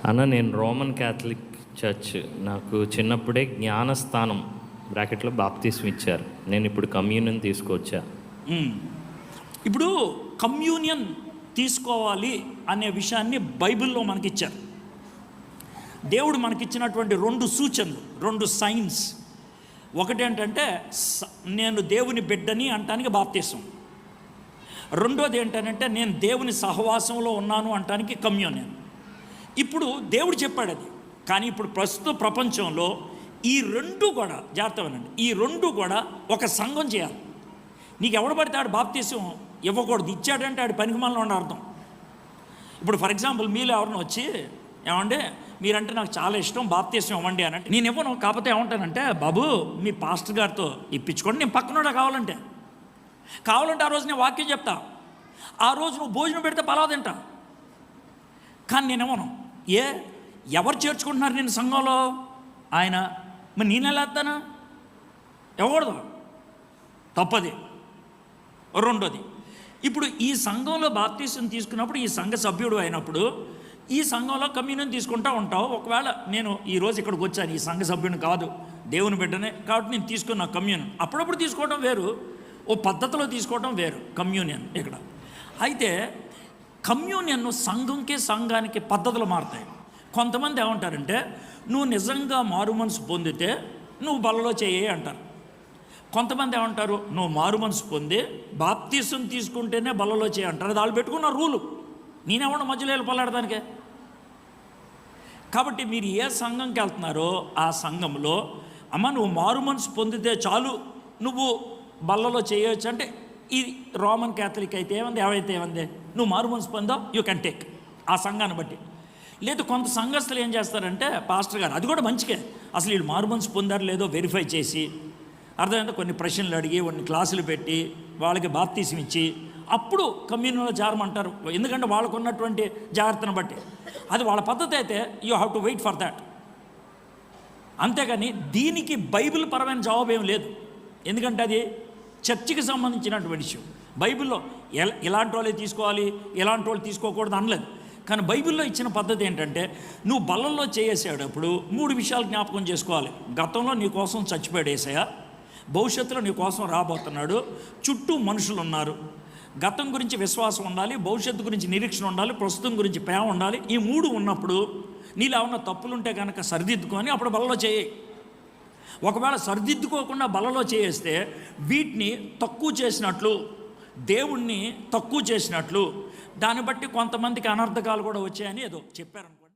అన్న, నేను Roman Catholic church. నాకు చిన్నప్పుడే జ్ఞానస్థానం బ్రాకెట్లో బాప్తిస్మం ఇచ్చారు. నేను ఇప్పుడు కమ్యూనియన్ తీసుకొచ్చా. ఇప్పుడు కమ్యూనియన్ తీసుకోవాలి అనే విషయాన్ని బైబిల్లో మనకిచ్చారు. దేవుడు మనకిచ్చినటువంటి రెండు సూచనలు, రెండు సైన్స్. ఒకటి ఏంటంటే నేను దేవుని బిడ్డని అంటానికి బాప్తిస్మం. రెండోది ఏంటంటే నేను దేవుని సహవాసంలో ఉన్నాను అంటానికి కమ్యూనియన్. ఇప్పుడు దేవుడు చెప్పాడు అది. కానీ ఇప్పుడు ప్రస్తుత ప్రపంచంలో ఈ రెండు కూడా జాగ్రత్త వినండి, ఈ రెండు కూడా ఒక సంఘం చేయాలి. నీకు ఎవడు పడితే ఆడు బాప్తిస్మం ఇవ్వకూడదు. ఇచ్చాడంటే ఆడు పనికిమాలిన ఉండే అర్థం. ఇప్పుడు ఫర్ ఎగ్జాంపుల్ మీలో ఎవరిని వచ్చి ఏమంటే మీరంటే నాకు చాలా ఇష్టం, బాప్తిస్మం ఇవ్వండి అని అంటే నేను ఇవ్వను. కాకపోతే ఏమంటానంటే, బాబు మీ పాస్టర్ గారితో ఇప్పించుకోండి, నేను పక్కనోడా కావాలంటే ఆ రోజు నేను వాక్యం చెప్తా, ఆ రోజు నువ్వు భోజనం పెడితే పలావ్ తింటా. కానీ నేను ఇవ్వను. ఎవరు చేర్చుకుంటున్నారు నేను సంఘంలో? ఆయన. మరి నేను ఎలా వేస్తానా? ఇవ్వకూడదు, తప్పది. రెండోది, ఇప్పుడు ఈ సంఘంలో బాప్తిస్మం తీసుకున్నప్పుడు ఈ సంఘ సభ్యుడు అయినప్పుడు ఈ సంఘంలో కమ్యూనియన్ తీసుకుంటూ ఉంటావు. ఒకవేళ నేను ఈరోజు ఇక్కడికి వచ్చాను, ఈ సంఘ సభ్యుని కాదు, దేవుని బిడ్డనే కాబట్టి నేను తీసుకున్న కమ్యూనియన్. అప్పుడప్పుడు తీసుకోవడం వేరు, ఓ పద్ధతిలో తీసుకోవడం వేరు కమ్యూనియన్ ఇక్కడ. అయితే కమ్యూనియన్ సంఘానికి పద్ధతులు మారుతాయి. కొంతమంది ఏమంటారంటే నువ్వు నిజంగా మారు మనసు పొందితే నువ్వు బలలో చేయి అంటారు. కొంతమంది ఏమంటారు నువ్వు మారు మనసు పొంది బాప్తిస్మం తీసుకుంటేనే బలలో చేయి అంటారు. అది వాళ్ళు పెట్టుకున్న రూలు, నేనేమన్నా మధ్యలో వెళ్ళి పలాడదానికే. కాబట్టి మీరు ఏ సంఘంకి వెళ్తున్నారో ఆ సంఘంలో అమ్మ నువ్వు మారు మనసు పొందితే చాలు నువ్వు బల్లలో చేయవచ్చు అంటే, ఈ రోమన్ క్యాథలిక్ అయితే ఏమంది, ఏవైతే ఏమంది, నువ్వు మారు మనసు పొందావు యూ కెన్ టేక్ ఆ సంఘాన్ని బట్టి. లేదు కొంత సంఘస్థులు ఏం చేస్తారంటే, పాస్టర్ గారు అది కూడా మంచిగా అసలు వీళ్ళు మారు మనసు పొందారు లేదో వెరిఫై చేసి అర్థమైందా, కొన్ని ప్రశ్నలు అడిగి కొన్ని క్లాసులు పెట్టి వాళ్ళకి బాప్తిస్మం ఇచ్చి అప్పుడు కమ్యూనియన్లో చేరమంటారు. ఎందుకంటే వాళ్ళకు ఉన్నటువంటి జాగ్రత్తను బట్టి. అది వాళ్ళ పద్ధతి అయితే you have to wait for that. అంతేగాని దీనికి బైబిల్ పరమైన జవాబు ఏం లేదు. ఎందుకంటే అది చర్చికి సంబంధించినటువంటి ఇష్యూ. బైబిల్లో ఇలాంటి వాళ్ళే తీసుకోవాలి, ఇలాంటి వాళ్ళు తీసుకోకూడదు అనలేదు. కానీ బైబిల్లో ఇచ్చిన పద్ధతి ఏంటంటే నువ్వు బల్లల్లో చేసేటప్పుడు 3 విషయాలు జ్ఞాపకం చేసుకోవాలి. గతంలో నీ కోసం చచ్చిపోయాడు యేసయ్య, భవిష్యత్తులో నీ కోసం రాబోతున్నాడు, చుట్టూ మనుషులు ఉన్నారు. గతం గురించి విశ్వాసం ఉండాలి, భవిష్యత్తు గురించి నిరీక్షణ ఉండాలి, ప్రస్తుతం గురించి ప్రేమ ఉండాలి. ఈ 3 ఉన్నప్పుడు నీళ్ళు ఏమన్నా తప్పులుంటే కనుక సరిదిద్దుకొని అప్పుడు బలలో చేయి. ఒకవేళ సరిదిద్దుకోకుండా బలలో చేస్తే వీటిని తక్కువ చేసినట్లు, దేవుణ్ణి తక్కువ చేసినట్లు, దాన్ని బట్టి కొంతమందికి అనర్థకాలు కూడా వచ్చాయని ఏదో చెప్పారనుకో.